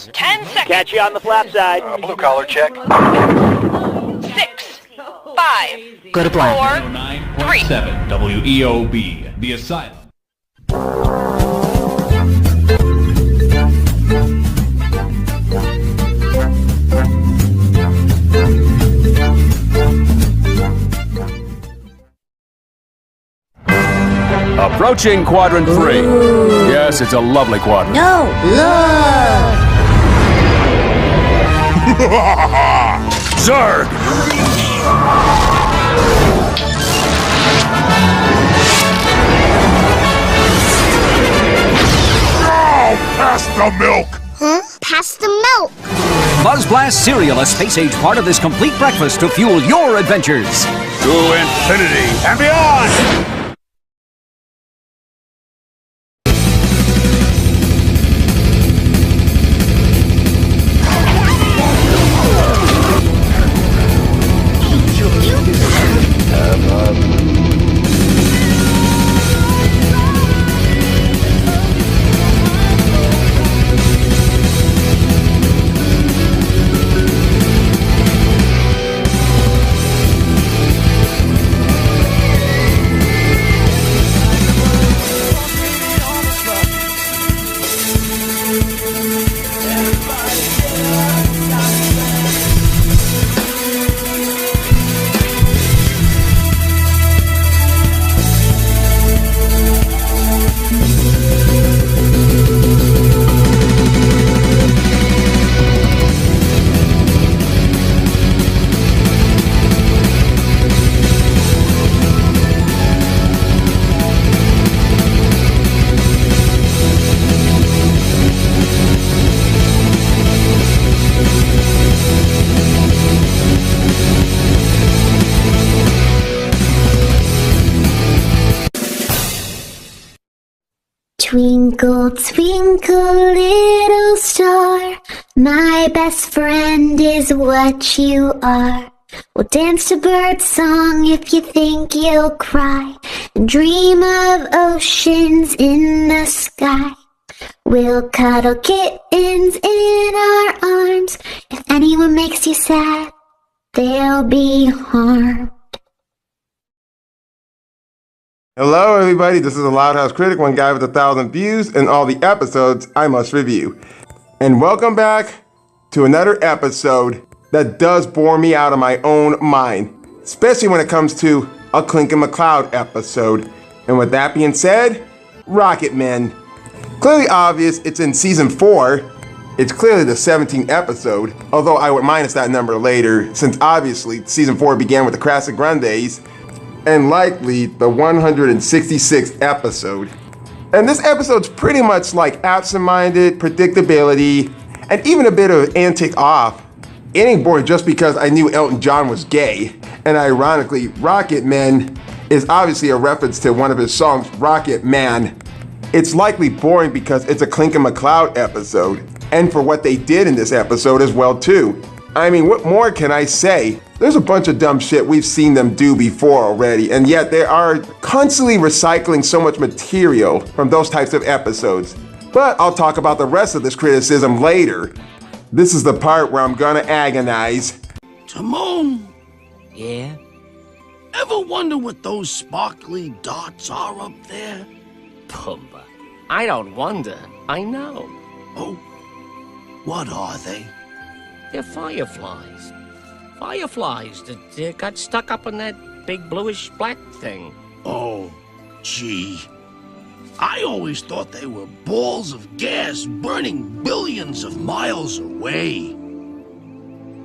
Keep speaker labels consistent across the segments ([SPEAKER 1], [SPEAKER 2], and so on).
[SPEAKER 1] Pass.
[SPEAKER 2] 10 seconds.
[SPEAKER 3] Catch you on the flap side.
[SPEAKER 1] Blue collar check.
[SPEAKER 2] 6, 5,
[SPEAKER 4] Go to black.
[SPEAKER 2] 4, 3.
[SPEAKER 5] 9.7 WEOB, The Asylum.
[SPEAKER 6] Approaching quadrant 3. Yes, it's a lovely quadrant.
[SPEAKER 4] No, look!
[SPEAKER 6] Zerg!
[SPEAKER 7] Pass the milk!
[SPEAKER 8] Huh? Pass the milk!
[SPEAKER 9] Buzz Blast cereal, a space-age part of this complete breakfast to fuel your adventures.
[SPEAKER 6] To infinity and beyond!
[SPEAKER 8] Twinkle, twinkle, little star, my best friend is what you are. We'll dance to bird song if you think you'll cry, and dream of oceans in the sky. We'll cuddle kittens in our arms. If anyone makes you sad, they'll be harmed.
[SPEAKER 7] Hello everybody, this is the Loud House Critic, one guy with 1,000 views and all the episodes I must review. And welcome back to another episode that does bore me out of my own mind, especially when it comes to a Lincoln and Clyde episode. And with that being said, Rocket Men. Clearly obvious, it's in season 4. It's clearly the 17th episode, although I would minus that number later, since obviously season 4 began with the Casa Grandes, and likely the 166th episode. And this episode's pretty much like absent-minded, predictability, and even a bit of antic off. It ain't boring just because I knew Elton John was gay. And ironically, Rocket Men is obviously a reference to one of his songs, Rocket Man. It's likely boring because it's a Lincoln and Clyde episode, and for what they did in this episode as well too. I mean, what more can I say? There's a bunch of dumb shit we've seen them do before already, and yet they are constantly recycling so much material from those types of episodes. But I'll talk about the rest of this criticism later. This is the part where I'm gonna agonize.
[SPEAKER 10] Timon,
[SPEAKER 4] Yeah?
[SPEAKER 10] ever wonder what those sparkly dots are up there?
[SPEAKER 11] Pumbaa, I don't wonder, I know.
[SPEAKER 10] Oh, what are they?
[SPEAKER 11] They're fireflies. Fireflies that got stuck up in that big bluish black thing.
[SPEAKER 10] Oh, gee. I always thought they were balls of gas burning billions of miles away.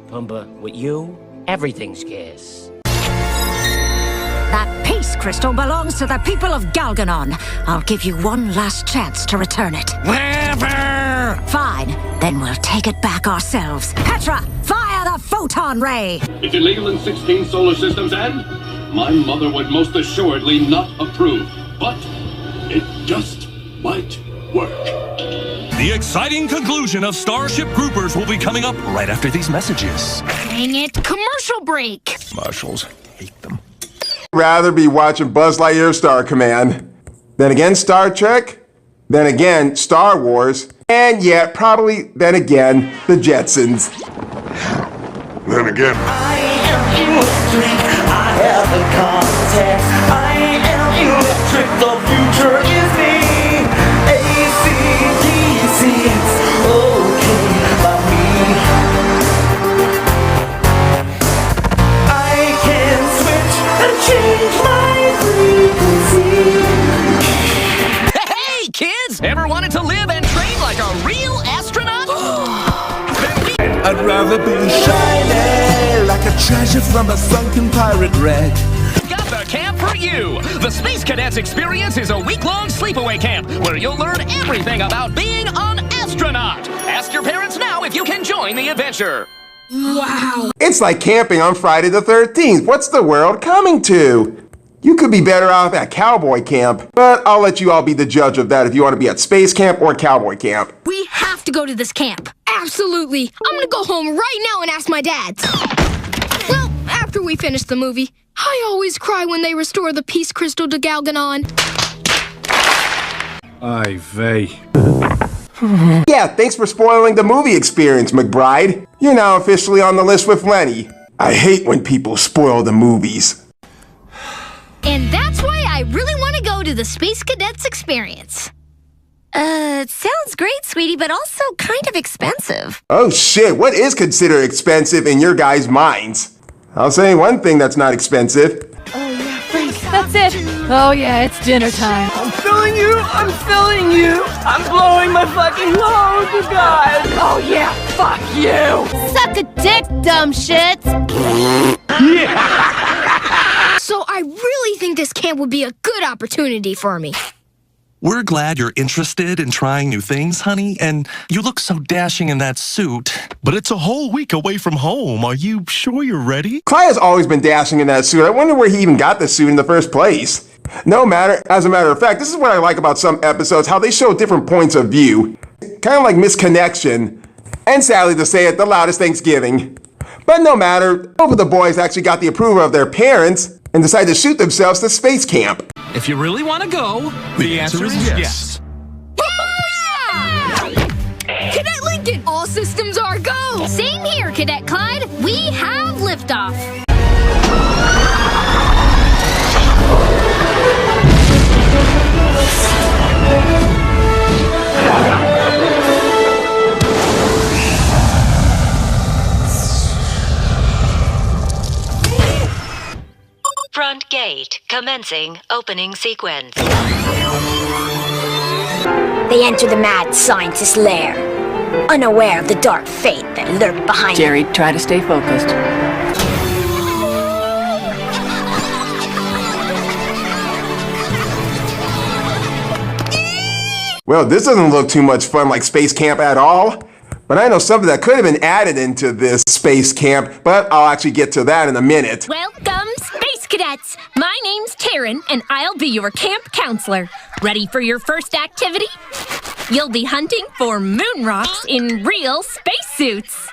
[SPEAKER 11] Pumbaa, with you, everything's gas.
[SPEAKER 4] That peace crystal belongs to the people of Galganon. I'll give you one last chance to return it.
[SPEAKER 10] Never!
[SPEAKER 4] Fine, then we'll take it back ourselves. Petra, fire the photon ray!
[SPEAKER 5] It's illegal in 16 solar systems, and my mother would most assuredly not approve. But it just might work.
[SPEAKER 12] The exciting conclusion of Starship Groupers will be coming up right after these messages.
[SPEAKER 8] Dang it, commercial break!
[SPEAKER 6] Marshals hate them.
[SPEAKER 7] Rather be watching Buzz Lightyear Star Command. Then again, Star Trek? then again, Star Wars, and yet probably then again, the Jetsons.
[SPEAKER 5] Then again.
[SPEAKER 1] I am electric, I have the context. I am electric, the future is me. AC/DC, it's okay by me. I can switch and change my frequency.
[SPEAKER 9] Hey, kids! Ever wanted to live and train like a real astronaut?
[SPEAKER 1] I'd rather be shiny like a treasure from a sunken pirate wreck.
[SPEAKER 9] Got the camp for you! The Space Cadets Experience is a week-long sleepaway camp where you'll learn everything about being an astronaut. Ask your parents now if you can join the adventure.
[SPEAKER 4] Wow.
[SPEAKER 7] It's like camping on Friday the 13th. What's the world coming to? You could be better off at cowboy camp, but I'll let you all be the judge of that if you want to be at space camp or cowboy camp.
[SPEAKER 3] We have to go to this camp. Absolutely. I'm gonna go home right now and ask my dad. Well, after we finish the movie. I always cry when they restore the Peace Crystal to Galganon.
[SPEAKER 6] Ay vey.
[SPEAKER 7] Yeah, thanks for spoiling the movie experience, McBride. You're now officially on the list with Lenny. I hate when people spoil the movies.
[SPEAKER 3] And that's why I really want to go to the Space Cadets Experience.
[SPEAKER 4] It sounds great, sweetie, but also kind of expensive.
[SPEAKER 7] Oh shit, what is considered expensive in your guys' minds? I'll say one thing that's not expensive.
[SPEAKER 13] Oh yeah, thanks. That's it. Oh yeah, it's dinner time. I'm filling you. I'm filling you. I'm blowing my fucking load, you guys. Oh yeah, fuck you.
[SPEAKER 3] Suck a dick, dumb shits. So I really think this camp would be a good opportunity for me.
[SPEAKER 12] We're glad you're interested in trying new things, honey, and you look so dashing in that suit. But it's a whole week away from home. Are you sure you're ready?
[SPEAKER 7] Clyde has always been dashing in that suit. I wonder where he even got the suit in the first place. As a matter of fact, this is what I like about some episodes, how they show different points of view. Kind of like Misconnection, and sadly to say it, The Loudest Thanksgiving. But no matter, both of the boys actually got the approval of their parents and decided to shoot themselves to space camp.
[SPEAKER 12] If you really want to go, the answer is yes.
[SPEAKER 3] Yeah! Cadet Lincoln, all systems are go. Same here, Cadet Clyde. We have liftoff.
[SPEAKER 14] Front gate, commencing opening sequence.
[SPEAKER 8] They enter the mad scientist's lair, unaware of the dark fate that lurked behind
[SPEAKER 13] Jerry, try to stay focused.
[SPEAKER 7] Well, this doesn't look too much fun like space camp at all. But I know something that could have been added into this space camp, but I'll actually get to that in a minute.
[SPEAKER 3] Welcome, Space Cadets. My name's Taurean, and I'll be your camp counselor. Ready for your first activity? You'll be hunting for moon rocks in real spacesuits.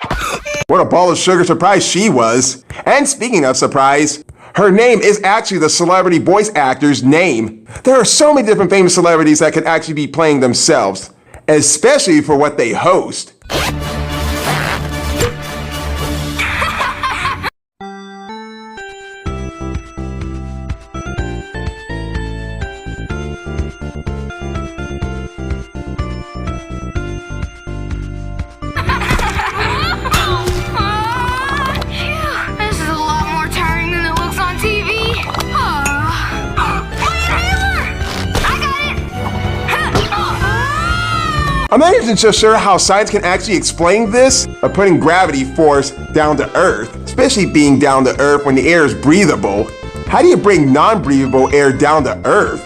[SPEAKER 7] What a ball of sugar surprise she was. And speaking of surprise, her name is actually the celebrity voice actor's name. There are so many different famous celebrities that could actually be playing themselves, especially for what they host. I'm not even so sure how science can actually explain this of putting gravity force down to Earth, especially being down to Earth when the air is breathable. How do you bring non-breathable air down to Earth?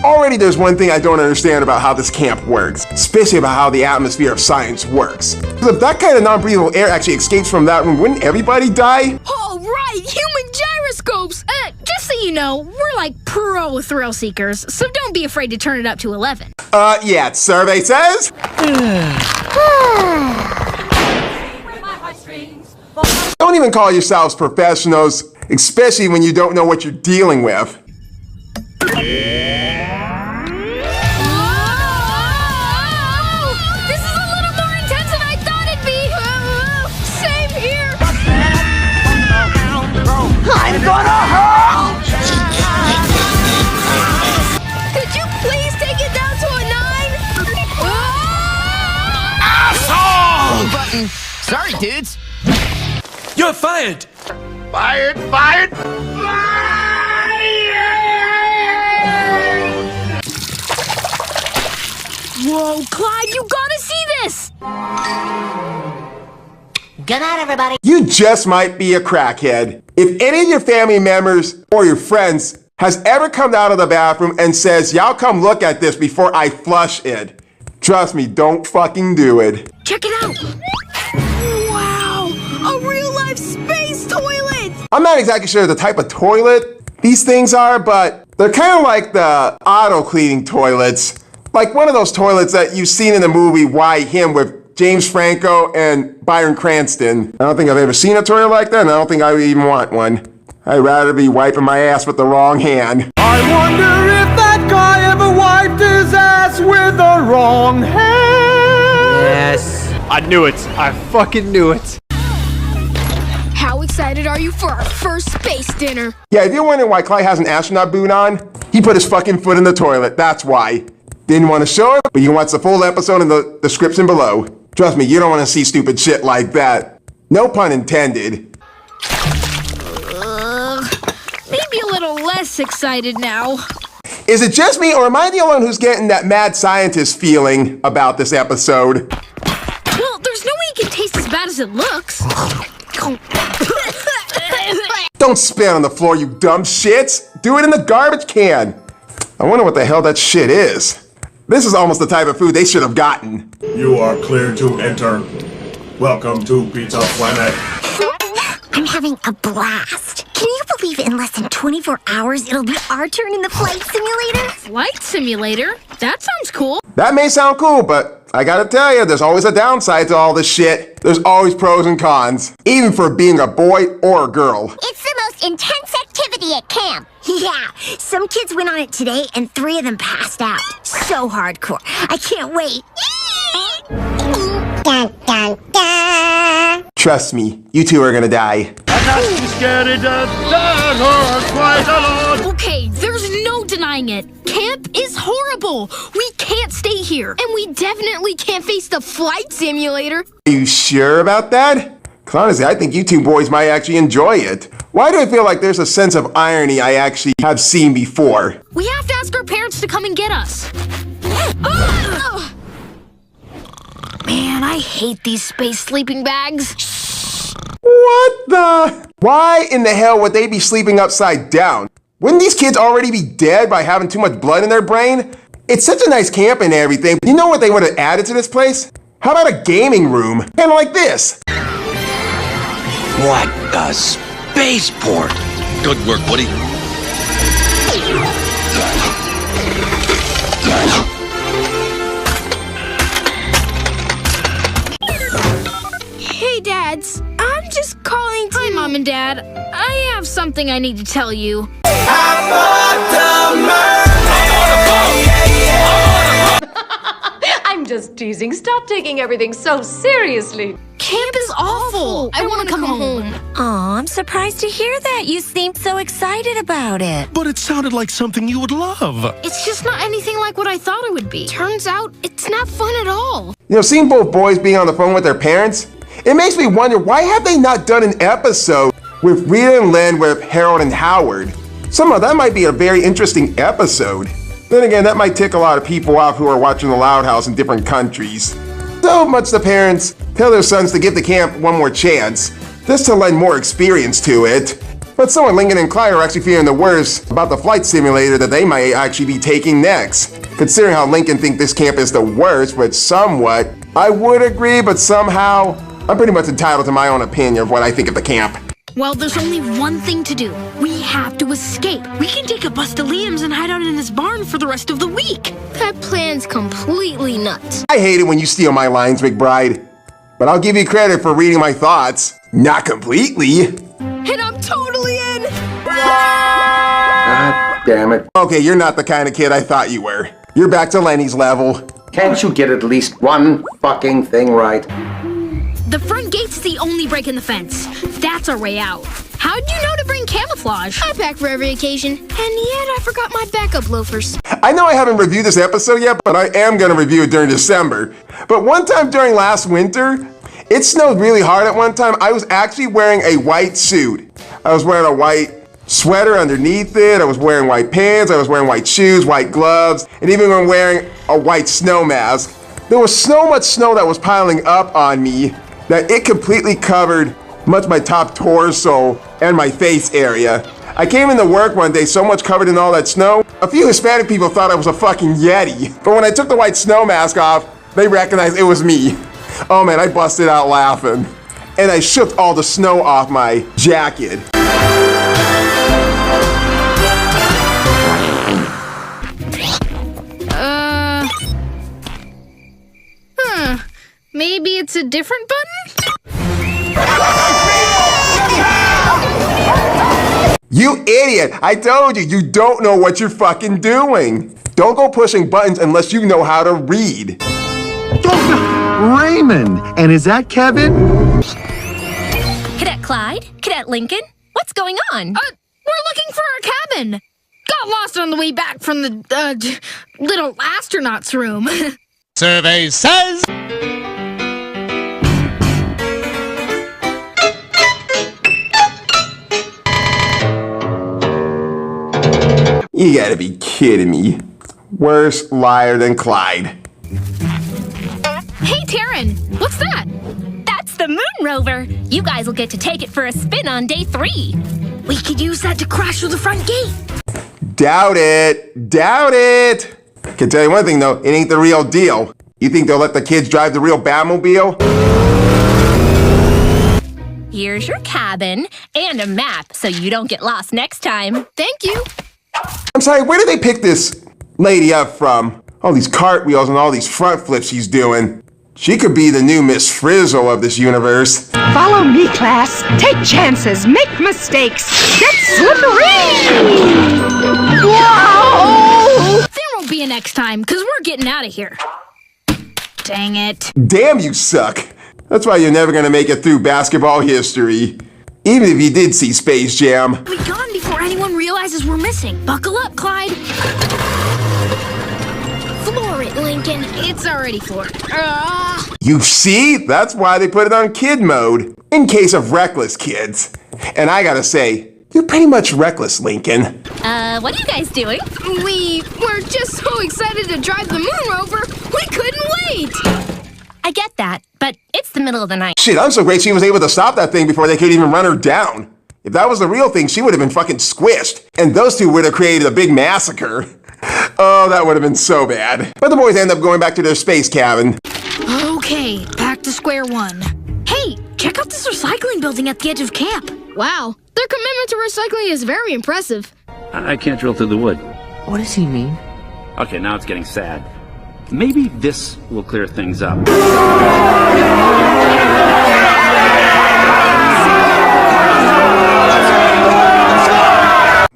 [SPEAKER 7] Already there's one thing I don't understand about how this camp works, especially about how the atmosphere of science works. Because if that kind of non-breathable air actually escapes from that room, wouldn't everybody die?
[SPEAKER 3] All right, human gyroscopes. Just so you know, we're like pro thrill seekers, so don't be afraid to turn it up to 11.
[SPEAKER 7] Yeah, survey says. Don't even call yourselves professionals, especially when you don't know what you're dealing with.
[SPEAKER 9] button. Sorry, dudes.
[SPEAKER 15] You're fired!
[SPEAKER 10] Fired! Fired!
[SPEAKER 3] Whoa, Clyde, you gotta see this!
[SPEAKER 8] Good night, everybody.
[SPEAKER 7] You just might be a crackhead. If any of your family members or your friends has ever come out of the bathroom and says, y'all come look at this before I flush it, trust me, don't fucking do it.
[SPEAKER 3] Check it out! Wow! A real-life space toilet!
[SPEAKER 7] I'm not exactly sure the type of toilet these things are, but they're kind of like the auto-cleaning toilets. Like one of those toilets that you've seen in the movie Why Him with James Franco and Bryan Cranston. I don't think I've ever seen a toilet like that, and I don't think I would even want one. I'd rather be wiping my ass with the wrong hand.
[SPEAKER 1] I wonder if that guy ever wiped his ass with the wrong hand.
[SPEAKER 15] Yes. I knew it. I fucking knew it.
[SPEAKER 13] How excited are you for our first space dinner?
[SPEAKER 7] Yeah, if you're wondering why Clyde has an astronaut boot on, he put his fucking foot in the toilet. That's why. Didn't want to show it, but you can watch the full episode in the description below. Trust me, you don't want to see stupid shit like that. No pun intended.
[SPEAKER 13] Maybe a little less excited now.
[SPEAKER 7] Is it just me, or am I the only one who's getting that mad scientist feeling about this episode?
[SPEAKER 13] Well, there's no way it can taste as bad as it looks.
[SPEAKER 7] Don't spit on the floor, you dumb shits. Do it in the garbage can. I wonder what the hell that shit is. This is almost the type of food they should have gotten.
[SPEAKER 16] You are clear to enter. Welcome to Pizza Planet.
[SPEAKER 8] I'm having a blast. Can you believe in less than 24 hours it'll be our turn in the flight simulator?
[SPEAKER 13] Flight simulator? That sounds cool.
[SPEAKER 7] That may sound cool, but I gotta tell you, there's always a downside to all this shit. There's always pros and cons, even for being a boy or a girl.
[SPEAKER 8] It's the most intense activity at camp. Yeah, some kids went on it today and 3 of them passed out. So hardcore. I can't wait. Dun, dun, dun.
[SPEAKER 7] Trust me, you two are gonna die.
[SPEAKER 13] Okay, there's no denying it. Camp is horrible. We can't stay here. And we definitely can't face the flight simulator.
[SPEAKER 7] Are you sure about that? 'Cause honestly, I think you two boys might actually enjoy it. Why do I feel like there's a sense of irony I actually have seen before?
[SPEAKER 13] We have to ask our parents to come and get us. Oh! Man, I hate these space sleeping bags.
[SPEAKER 7] What the? Why in the hell would they be sleeping upside down? Wouldn't these kids already be dead by having too much blood in their brain? It's such a nice camp and everything. You know what they would have added to this place? How about a gaming room? Kind of like this.
[SPEAKER 10] What a spaceport!
[SPEAKER 12] Good work, Woody.
[SPEAKER 13] Hey, Dads. I'm just calling to... Hi, Mom and Dad. I have something I need to tell you.
[SPEAKER 17] I'm just teasing. Stop taking everything so seriously.
[SPEAKER 13] Camp is awful. I want to come home.
[SPEAKER 4] Aw, I'm surprised to hear that. You seemed so excited about it.
[SPEAKER 12] But it sounded like something you would love.
[SPEAKER 13] It's just not anything like what I thought it would be. Turns out, it's not fun at all.
[SPEAKER 7] You know, seeing both boys being on the phone with their parents, it makes me wonder, why have they not done an episode with Rita and Len with Harold and Howard? Somehow that might be a very interesting episode. Then again, that might tick a lot of people off who are watching the Loud House in different countries. So much the parents tell their sons to give the camp one more chance, just to lend more experience to it. But some of Lincoln and Clyde are actually feeling the worst about the flight simulator that they might actually be taking next. Considering how Lincoln think this camp is the worst, which somewhat, I would agree, but somehow, I'm pretty much entitled to my own opinion of what I think of the camp.
[SPEAKER 13] Well, there's only one thing to do. We have to escape. We can take a bus to Liam's and hide out in his barn for the rest of the week. That plan's completely nuts.
[SPEAKER 7] I hate it when you steal my lines, McBride. But I'll give you credit for reading my thoughts. Not completely.
[SPEAKER 13] And I'm totally in!
[SPEAKER 18] God damn it.
[SPEAKER 7] Okay, you're not the kind of kid I thought you were. You're back to Lenny's level.
[SPEAKER 18] Can't you get at least one fucking thing right?
[SPEAKER 13] The front gate's the only break in the fence. That's our way out. How'd you know to bring camouflage? I pack for every occasion, and yet I forgot my backup loafers.
[SPEAKER 7] I know I haven't reviewed this episode yet, but I am going to review it during December. But one time during last winter, It snowed really hard at one time. I was actually wearing a white suit. I was wearing a white sweater underneath it. I was wearing white pants. I was wearing white shoes, white gloves, and even when wearing a white snow mask. There was so much snow that was piling up on me that it completely covered much of my top torso and my face area. I came into work one day so much covered in all that snow, a few Hispanic people thought I was a fucking Yeti. But when I took the white snow mask off, they recognized it was me. Oh man, I busted out laughing. And I shook all the snow off my jacket.
[SPEAKER 19] Maybe it's a different button?
[SPEAKER 7] You idiot! I told you, you don't know what you're fucking doing. Don't go pushing buttons unless you know how to read.
[SPEAKER 20] Raymond! And is that Kevin?
[SPEAKER 3] Cadet Clyde? Cadet Lincoln? What's going on?
[SPEAKER 19] We're looking for our cabin. Got lost on the way back from the, little astronaut's room.
[SPEAKER 10] Survey says...
[SPEAKER 7] You gotta be kidding me. Worse liar than Clyde.
[SPEAKER 19] Hey, Taurean, what's that?
[SPEAKER 3] That's the moon rover. You guys will get to take it for a spin on day 3.
[SPEAKER 19] We could use that to crash through the front gate.
[SPEAKER 7] Doubt it. Doubt it. Can tell you one thing though, it ain't the real deal. You think they'll let the kids drive the real Batmobile?
[SPEAKER 3] Here's your cabin and a map so you don't get lost next time.
[SPEAKER 19] Thank you.
[SPEAKER 7] I'm sorry, where did they pick this lady up from? All these cartwheels and all these front flips she's doing. She could be the new Miss Frizzle of this universe.
[SPEAKER 21] Follow me, class. Take chances, make mistakes, get slippery!
[SPEAKER 19] Whoa! There won't be a next time, because we're getting out of here. Dang it.
[SPEAKER 7] Damn, you suck. That's why you're never gonna make it through basketball history. Even if you did see Space Jam.
[SPEAKER 19] We're gone before anyone realizes we're missing. Buckle up, Clyde. Floor it, Lincoln. It's already floored.
[SPEAKER 7] You see? That's why they put it on kid mode. In case of reckless kids. And I gotta say, you're pretty much reckless, Lincoln.
[SPEAKER 3] What are you guys doing?
[SPEAKER 19] We were just so excited to drive the moon rover, we couldn't wait!
[SPEAKER 3] I get that, but it's the middle of the night.
[SPEAKER 7] Shit, I'm so great she was able to stop that thing before they could even run her down. If that was the real thing, she would have been fucking squished. And those two would have created a big massacre. Oh, that would have been so bad. But the boys end up going back to their space cabin.
[SPEAKER 19] Okay, back to square one. Hey, check out this recycling building at the edge of camp. Wow, their commitment to recycling is very impressive.
[SPEAKER 22] I can't drill through the wood.
[SPEAKER 23] What does he mean?
[SPEAKER 22] Okay, now it's getting sad. Maybe this will clear things up.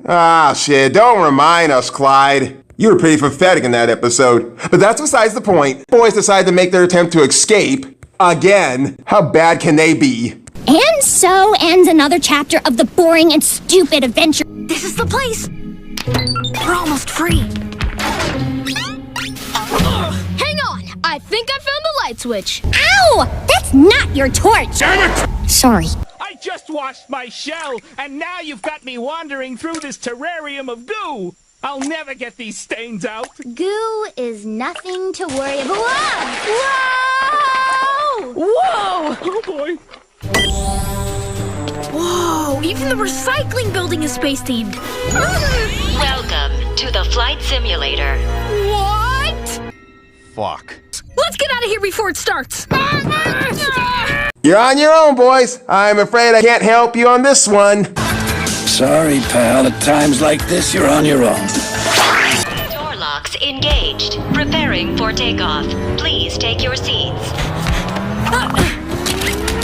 [SPEAKER 7] Ah, shit, don't remind us, Clyde. You were pretty pathetic in that episode. But that's besides the point. Boys decide to make their attempt to escape. Again. How bad can they be?
[SPEAKER 8] And so ends another chapter of the boring and stupid adventure.
[SPEAKER 19] This is the place. We're almost free. Hang on. I think I found the light switch.
[SPEAKER 8] Ow! That's not your torch.
[SPEAKER 22] Damn it!
[SPEAKER 8] Sorry.
[SPEAKER 24] I just washed my shell, and now you've got me wandering through this terrarium of goo. I'll never get these stains out.
[SPEAKER 8] Goo is nothing to worry about.
[SPEAKER 19] Whoa! Whoa!
[SPEAKER 24] Oh boy.
[SPEAKER 19] Whoa! Even the recycling building is space themed.
[SPEAKER 14] Welcome to the flight simulator.
[SPEAKER 19] What?
[SPEAKER 15] Fuck.
[SPEAKER 19] Let's get out of here before it starts.
[SPEAKER 7] You're on your own, boys. I'm afraid I can't help you on this one.
[SPEAKER 25] Sorry, pal. At times like this, you're on your own.
[SPEAKER 14] Door locks engaged. Preparing for takeoff. Please take your seats.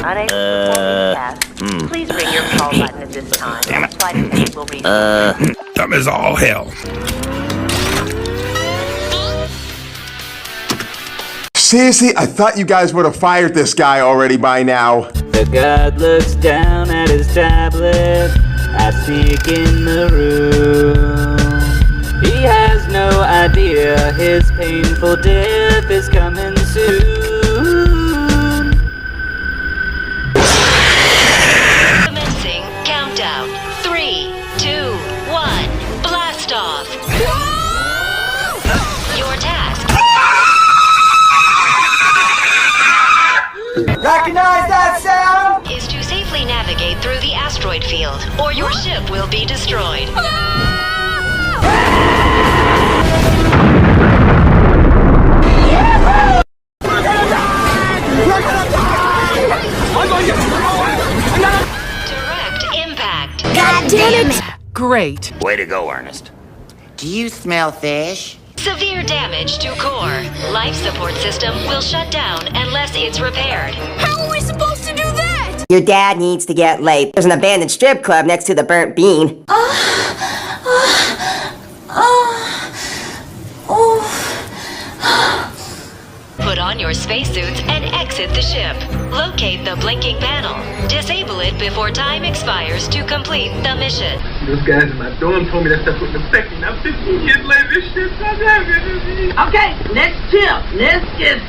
[SPEAKER 26] Unable to perform task. Please ring your call button at this time.
[SPEAKER 25] Damn it.
[SPEAKER 26] Flight attendant will reach
[SPEAKER 25] Dumb as all hell.
[SPEAKER 7] Seriously, I thought you guys would have fired this guy already by now.
[SPEAKER 27] The god looks down at his tablet. I sneak in the room. He has no idea his painful death is coming soon.
[SPEAKER 14] asteroid field, or your ship will be destroyed. Direct impact.
[SPEAKER 21] God damn it!
[SPEAKER 1] Great.
[SPEAKER 2] Way to go, Ernest. Do you smell fish?
[SPEAKER 14] Severe damage to core. Life support system will shut down unless it's repaired.
[SPEAKER 19] How are we supposed to do that?
[SPEAKER 5] Your dad needs to get laid. There's an abandoned strip club next to the burnt bean.
[SPEAKER 14] Put on your spacesuits and exit the ship. Locate the blinking panel. Disable it before time expires to complete the mission.
[SPEAKER 6] Those guys in my dorm told me that stuff wouldn't affect me. Now 15 years later, this shit's not happening.
[SPEAKER 9] Okay, let's chill. Let's just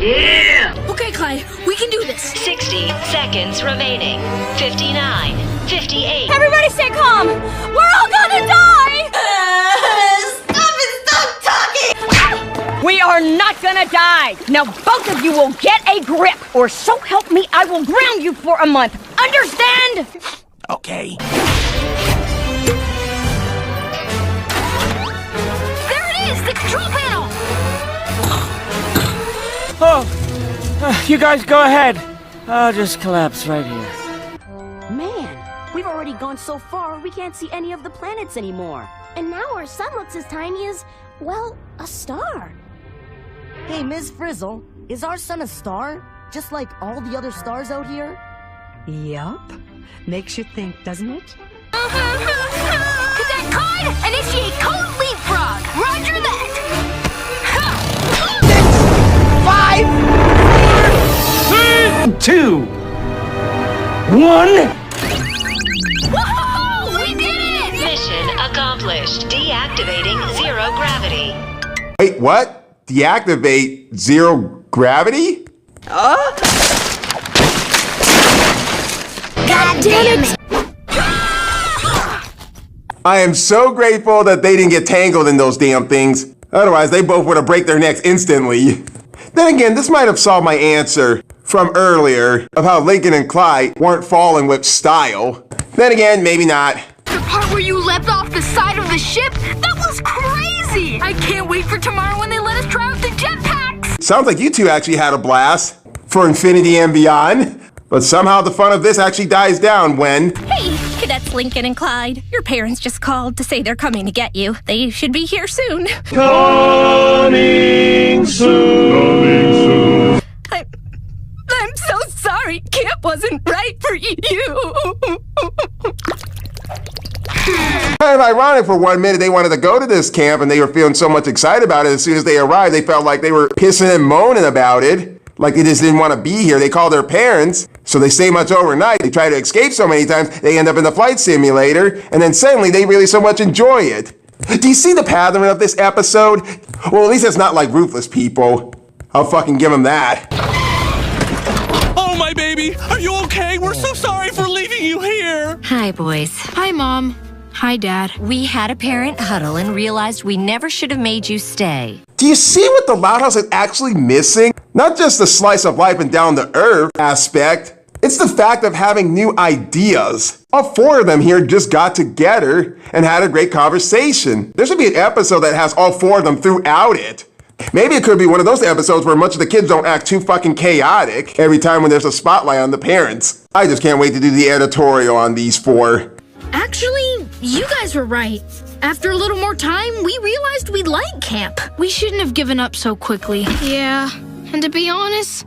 [SPEAKER 9] chill.
[SPEAKER 19] Okay, Clyde, we can do this.
[SPEAKER 14] 60 seconds remaining. 59, 58.
[SPEAKER 19] Everybody stay calm. We're all gonna die.
[SPEAKER 9] Stop talking.
[SPEAKER 21] We are not gonna die! Now both of you will get a grip, or so help me, I will ground you for a month. Understand?
[SPEAKER 10] Okay.
[SPEAKER 19] There it is, the control panel.
[SPEAKER 1] Oh, you guys go ahead. I'll just collapse right here.
[SPEAKER 11] Man, we've already gone so far, we can't see any of the planets anymore.
[SPEAKER 23] And now our sun looks as tiny as, well, a star.
[SPEAKER 11] Hey, Ms. Frizzle, is our sun a star? Just like all the other stars out here?
[SPEAKER 28] Yup. Makes you think, doesn't it?
[SPEAKER 19] Cadet Clyde, initiate code leapfrog. Roger that.
[SPEAKER 1] 5, 4, 3, 2, 1.
[SPEAKER 19] Woohoo! We did it!
[SPEAKER 14] Mission accomplished. Deactivating zero gravity.
[SPEAKER 7] Wait, what? Deactivate zero gravity?
[SPEAKER 21] God damn it!
[SPEAKER 7] I am so grateful that they didn't get tangled in those damn things. Otherwise, they both would have break their necks instantly. Then again, this might have solved my answer from earlier of how Lincoln and Clyde weren't falling with style. Then again, maybe not.
[SPEAKER 19] The part where you leapt off the side of the ship? That was crazy! I can't wait for tomorrow when they let us try out the jetpacks!
[SPEAKER 7] Sounds like you two actually had a blast for infinity and beyond. But somehow the fun of this actually dies down when...
[SPEAKER 3] Hey, Cadets Lincoln and Clyde. Your parents just called to say they're coming to get you. They should be here soon.
[SPEAKER 16] Coming soon.
[SPEAKER 3] I'm so sorry. Camp wasn't right for you.
[SPEAKER 7] Kind of ironic for 1 minute they wanted to go to this camp and they were feeling so much excited about it. As soon as they arrived, they felt like they were pissing and moaning about it. Like they just didn't want to be here. They called their parents, so they stay much overnight. They try to escape so many times, they end up in the flight simulator, and then suddenly they really so much enjoy it. Do you see the pattern of this episode? Well, at least it's not like Ruthless People. I'll fucking give them that.
[SPEAKER 12] Oh, my baby! Are you okay? We're so sorry for leaving you here!
[SPEAKER 29] Hi, boys.
[SPEAKER 19] Hi, Mom. Hi, Dad.
[SPEAKER 29] We had a parent huddle and realized we never should have made you stay.
[SPEAKER 7] Do you see what the Loud House is actually missing? Not just the slice of life and down to earth aspect. It's the fact of having new ideas. All four of them here just got together and had a great conversation. There should be an episode that has all four of them throughout it. Maybe it could be one of those episodes where much of the kids don't act too fucking chaotic every time when there's a spotlight on the parents. I just can't wait to do the editorial on these four.
[SPEAKER 19] Actually, you guys were right. After a little more time, we realized we like camp. We shouldn't have given up so quickly. Yeah, and to be honest,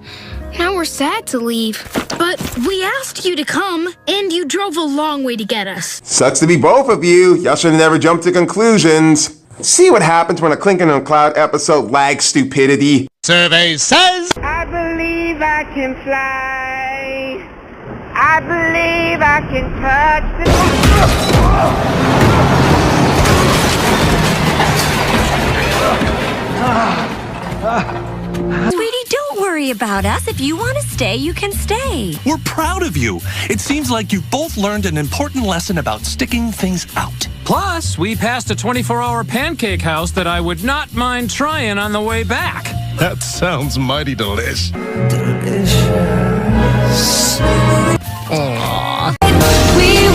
[SPEAKER 19] now we're sad to leave. But we asked you to come, and you drove a long way to get us.
[SPEAKER 7] Sucks to be both of you. Y'all should have never jumped to conclusions. See what happens when a Lincoln and Clyde episode lags stupidity.
[SPEAKER 30] Survey says...
[SPEAKER 21] I believe I can fly. I believe I can touch
[SPEAKER 29] Sweetie, don't worry about us. If you want to stay, you can stay.
[SPEAKER 12] We're proud of you. It seems like you both learned an important lesson about sticking things out.
[SPEAKER 31] Plus, we passed a 24-hour pancake house that I would not mind trying on the way back.
[SPEAKER 12] That sounds mighty delish.
[SPEAKER 21] We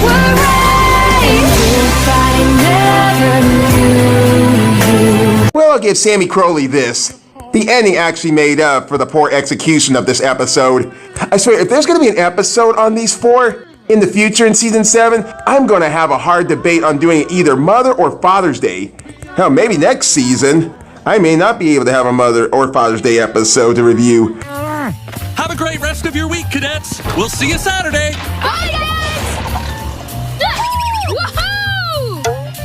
[SPEAKER 7] give Sammy Crowley this. The ending actually made up for the poor execution of this episode. I swear, if there's gonna be an episode on these four in the future in season 7, I'm gonna have a hard debate on doing it either Mother or Father's Day. Hell, maybe next season, I may not be able to have a Mother or Father's Day episode to review.
[SPEAKER 12] Have a great rest of your week, cadets. We'll see you Saturday.
[SPEAKER 19] Bye, Dads! Woohoo!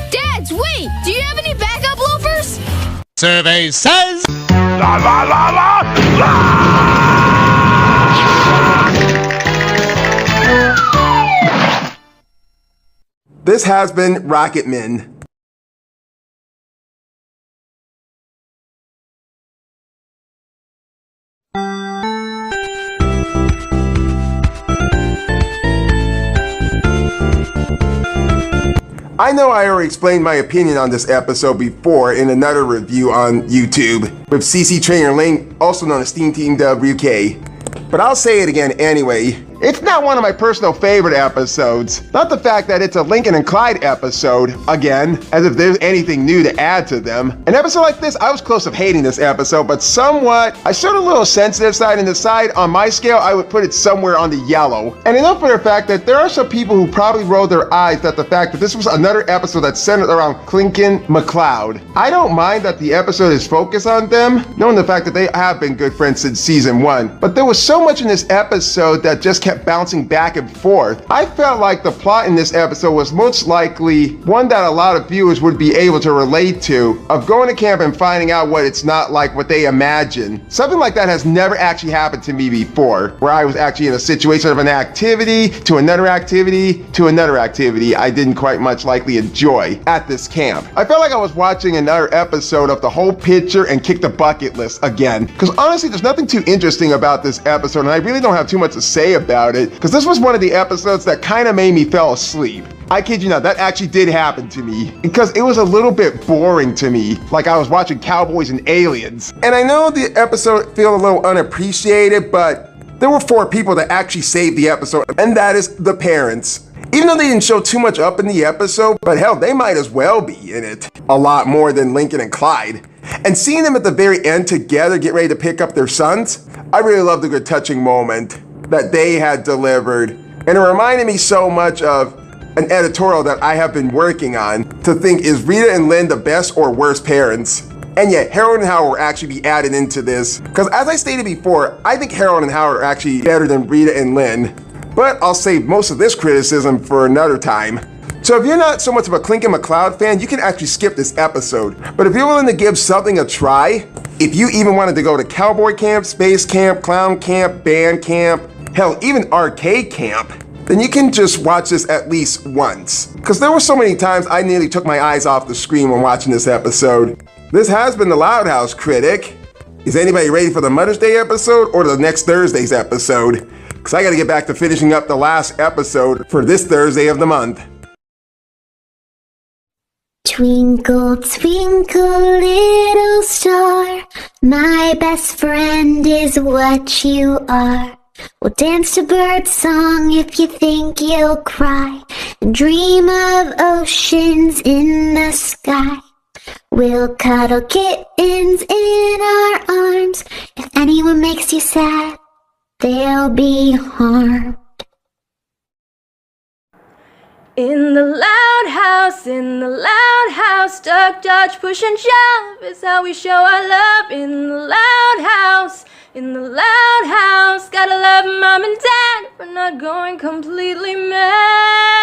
[SPEAKER 19] Dads, wait! Do you have any backup loafers?
[SPEAKER 4] Survey says...
[SPEAKER 10] La la la la la!
[SPEAKER 7] This has been Rocketman. I know I already explained my opinion on this episode before in another review on YouTube with CC Trainer Link, also known as Steam Team WK. But I'll say it again anyway. It's not one of my personal favorite episodes. Not the fact that it's a Lincoln and Clyde episode, again, as if there's anything new to add to them. An episode like this, I was close to hating this episode, but somewhat, I showed a little sensitive side, and the side on my scale, I would put it somewhere on the yellow. And enough for the fact that there are some people who probably rolled their eyes at the fact that this was another episode that's centered around Lincoln McCloud. I don't mind that the episode is focused on them, knowing the fact that they have been good friends since season 1. But there was so much in this episode that just kept bouncing back and forth. I felt like the plot in this episode was most likely one that a lot of viewers would be able to relate to, of going to camp and finding out what it's not like what they imagine. Something like that has never actually happened to me before, where I was actually in a situation of an activity to another activity to another activity I didn't quite much likely enjoy at this camp. I felt like I was watching another episode of the whole picture and kick the bucket list again, because honestly there's nothing too interesting about this episode, and I really don't have too much to say about it, because this was one of the episodes that kind of made me fall asleep. I kid you not, that actually did happen to me, because it was a little bit boring to me, like I was watching Cowboys and Aliens. And I know the episode felt a little unappreciated, but there were 4 people that actually saved the episode, and that is the parents. Even though they didn't show too much up in the episode, but hell, they might as well be in it. A lot more than Lincoln and Clyde. And seeing them at the very end together get ready to pick up their sons, I really loved the good touching moment that they had delivered. And it reminded me so much of an editorial that I have been working on to think, is Rita and Lynn the best or worst parents? And yet, Harold and Howard will actually be added into this. Because as I stated before, I think Harold and Howard are actually better than Rita and Lynn. But I'll save most of this criticism for another time. So if you're not so much of a Lincoln McCloud fan, you can actually skip this episode. But if you're willing to give something a try, if you even wanted to go to cowboy camp, space camp, clown camp, band camp, hell, even arcade camp, then you can just watch this at least once. Because there were so many times I nearly took my eyes off the screen when watching this episode. This has been the Loud House Critic. Is anybody ready for the Mother's Day episode or the next Thursday's episode? Because I gotta get back to finishing up the last episode for this Thursday of the month.
[SPEAKER 23] Twinkle, twinkle, little star, my best friend is what you are. We'll dance to bird song if you think you'll cry, and dream of oceans in the sky. We'll cuddle kittens in our arms. If anyone makes you sad, they'll be harmed.
[SPEAKER 8] In the loud house, duck, dodge, push and shove is how we show our love. In the loud house, gotta love mom and dad for not going completely mad.